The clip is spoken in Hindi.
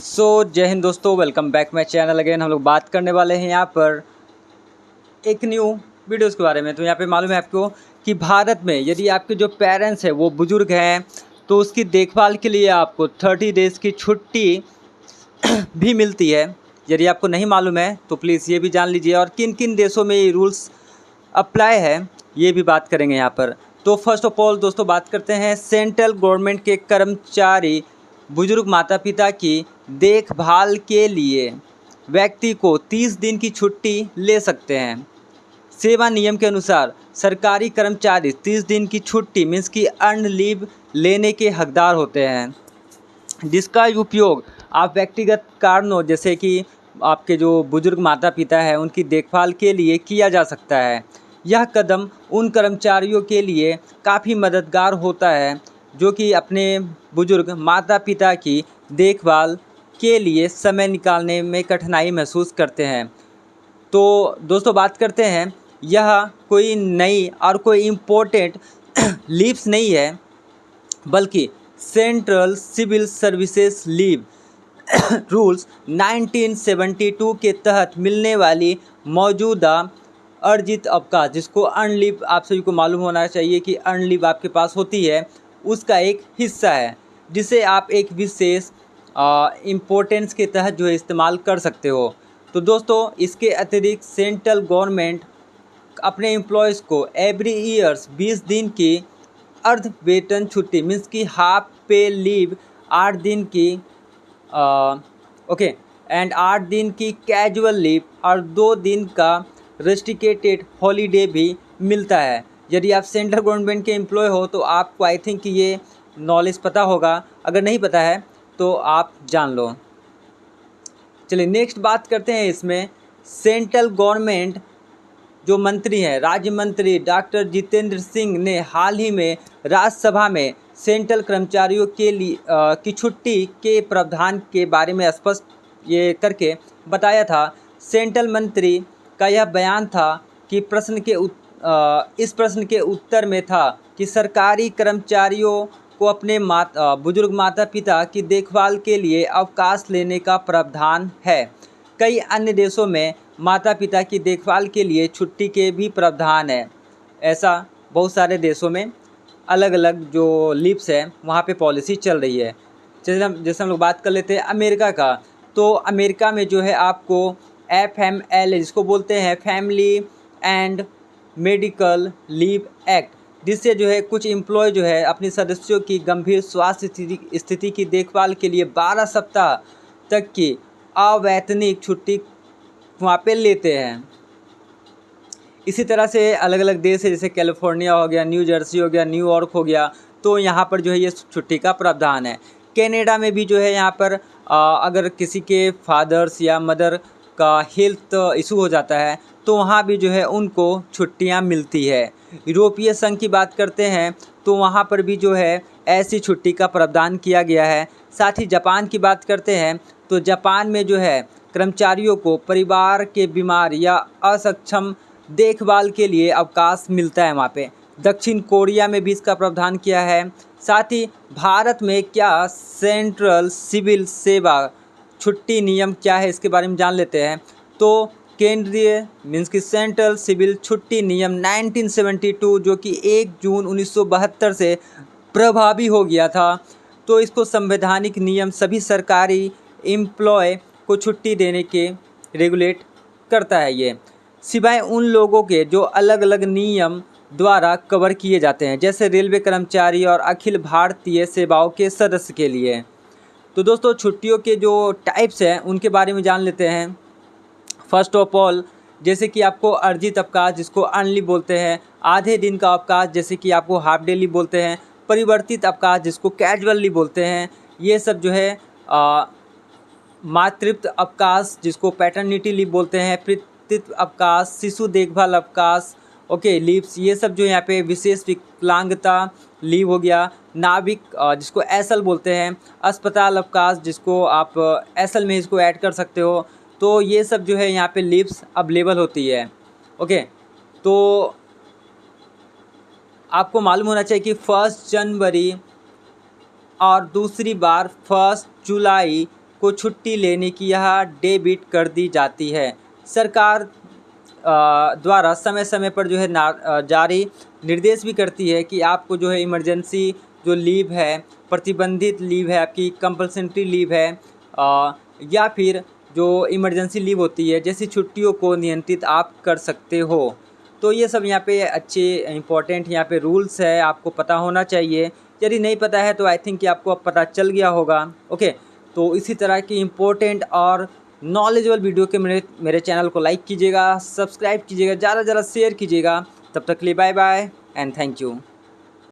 जय हिंद दोस्तों, welcome back my channel again. हम लोग बात करने वाले हैं यहाँ पर एक न्यू वीडियोस के बारे में। तो यहाँ पे मालूम है आपको कि भारत में यदि आपके जो पेरेंट्स हैं वो बुज़ुर्ग हैं तो उसकी देखभाल के लिए आपको 30 डेज़ की छुट्टी भी मिलती है। यदि आपको नहीं मालूम है तो प्लीज़ ये भी जान लीजिए, और किन किन देशों में ये रूल्स अप्लाई है ये भी बात करेंगे यहाँ पर। तो फर्स्ट ऑफ ऑल दोस्तों बात करते हैं सेंट्रल गवर्नमेंट के कर्मचारी बुजुर्ग माता पिता की देखभाल के लिए व्यक्ति को 30 दिन की छुट्टी ले सकते हैं। सेवा नियम के अनुसार सरकारी कर्मचारी 30 दिन की छुट्टी मीन्स की अर्न लीव लेने के हकदार होते हैं, जिसका उपयोग आप व्यक्तिगत कारणों जैसे कि आपके जो बुजुर्ग माता पिता हैं उनकी देखभाल के लिए किया जा सकता है। यह कदम उन कर्मचारियों के लिए काफ़ी मददगार होता है जो कि अपने बुजुर्ग माता पिता की देखभाल के लिए समय निकालने में कठिनाई महसूस करते हैं। तो दोस्तों बात करते हैं, यह कोई नई और कोई इम्पोर्टेंट लीव्स नहीं है, बल्कि central civil services leave rules 1972 के तहत मिलने वाली मौजूदा अर्जित अवकाश, जिसको अर्न लीव आप सभी को मालूम होना चाहिए कि अर्न लीव आपके पास होती है, उसका एक हिस्सा है जिसे आप एक विशेष इम्पोर्टेंस के तहत जो है इस्तेमाल कर सकते हो। तो दोस्तों इसके अतिरिक्त सेंट्रल गवर्नमेंट अपने एम्प्लॉयज़ को एवरी ईयर्स 20 दिन की अर्ध वेतन छुट्टी मीन्स की हाफ पे लीव 8 दिन की एंड 8 दिन की कैजुअल लीव और 2 दिन का रेस्ट्रिक्टेड हॉलीडे भी मिलता है। यदि आप सेंट्रल गवर्नमेंट के एम्प्लॉय हो तो आपको आई थिंक ये नॉलेज पता होगा, अगर नहीं पता है तो आप जान लो। चलिए नेक्स्ट बात करते हैं। इसमें सेंट्रल गवर्नमेंट जो मंत्री हैं, राज्य मंत्री डॉक्टर जितेंद्र सिंह ने हाल ही में राज्यसभा में सेंट्रल कर्मचारियों के लिए की छुट्टी के प्रावधान के बारे में स्पष्ट ये करके बताया था। सेंट्रल मंत्री का यह बयान था कि इस प्रश्न के उत्तर में था कि सरकारी कर्मचारियों को अपने बुजुर्ग माता पिता की देखभाल के लिए अवकाश लेने का प्रावधान है। कई अन्य देशों में माता पिता की देखभाल के लिए छुट्टी के भी प्रावधान है। ऐसा बहुत सारे देशों में अलग अलग जो लीव्स है वहाँ पे पॉलिसी चल रही है। जैसे हम लोग बात कर लेते हैं अमेरिका का, तो अमेरिका में जो है आपको FMLA जिसको बोलते हैं family and medical leave act, जिससे जो है कुछ एम्प्लॉय जो है अपने सदस्यों की गंभीर स्वास्थ्य स्थिति की देखभाल के लिए 12 सप्ताह तक की अवैतनिक छुट्टी वहाँ पे लेते हैं। इसी तरह से अलग अलग देश है, जैसे कैलिफोर्निया हो गया, न्यू जर्सी हो गया, न्यूयॉर्क हो गया, तो यहाँ पर जो है ये छुट्टी का प्रावधान है। कनाडा में भी जो है यहाँ पर अगर किसी के फादर्स या मदर का हेल्थ इशू हो जाता है तो वहाँ भी जो है उनको छुट्टियाँ मिलती है। यूरोपीय संघ की बात करते हैं तो वहाँ पर भी जो है ऐसी छुट्टी का प्रावधान किया गया है। साथ ही जापान की बात करते हैं तो जापान में जो है कर्मचारियों को परिवार के बीमार या असक्षम देखभाल के लिए अवकाश मिलता है वहाँ पे। दक्षिण कोरिया में भी इसका प्रावधान किया है। साथ ही भारत में क्या सेंट्रल सिविल सेवा छुट्टी नियम क्या है इसके बारे में जान लेते हैं। तो केंद्रीय मीन्स की सेंट्रल सिविल छुट्टी नियम 1972 जो कि 1 जून 1972 से प्रभावी हो गया था, तो इसको संवैधानिक नियम सभी सरकारी एम्प्लॉय को छुट्टी देने के रेगुलेट करता है ये, सिवाय उन लोगों के जो अलग अलग नियम द्वारा कवर किए जाते हैं, जैसे रेलवे कर्मचारी और अखिल भारतीय सेवाओं के सदस्य के लिए। तो दोस्तों छुट्टियों के जो टाइप्स हैं उनके बारे में जान लेते हैं। फर्स्ट ऑफ ऑल जैसे कि आपको अर्जित अवकाश जिसको अर्न लीव बोलते हैं, आधे दिन का अवकाश जैसे कि आपको हाफ डे लीव बोलते हैं, परिवर्तित अवकाश जिसको कैजुअल लीव बोलते हैं, ये सब जो है मातृत्व अवकाश जिसको पैटर्निटी लीव बोलते हैं, पितृत्व अवकाश, शिशु देखभाल अवकाश, लीव्स, ये सब जो यहाँ पे विशेष विकलांगता लीव हो गया, नाविक जिसको एसल बोलते हैं, अस्पताल अवकाश जिसको आप एसल में इसको ऐड कर सकते हो। तो ये सब जो है यहाँ पे लीव्स अवेलेबल होती है। तो आपको मालूम होना चाहिए कि 1 जनवरी और दूसरी बार 1 जुलाई आपको छुट्टी लेने की यहाँ डेबिट कर दी जाती है। सरकार द्वारा समय समय पर जो है जारी निर्देश भी करती है कि आपको जो है इमरजेंसी जो लीव है, प्रतिबंधित लीव है, आपकी कंपल्सरी लीव है, या फिर जो इमरजेंसी लीव होती है, जैसी छुट्टियों को नियंत्रित आप कर सकते हो। तो ये सब यहाँ पे अच्छे इंपॉर्टेंट यहाँ पे रूल्स है, आपको पता होना चाहिए। यदि नहीं पता है तो आई थिंक कि आपको अब पता चल गया होगा। ओके, तो इसी तरह की इम्पोर्टेंट और नॉलेजेबल वीडियो के मेरे चैनल को लाइक कीजिएगा, सब्सक्राइब कीजिएगा, ज़्यादा से ज़्यादा शेयर कीजिएगा। तब तक के लिए bye bye and thank you.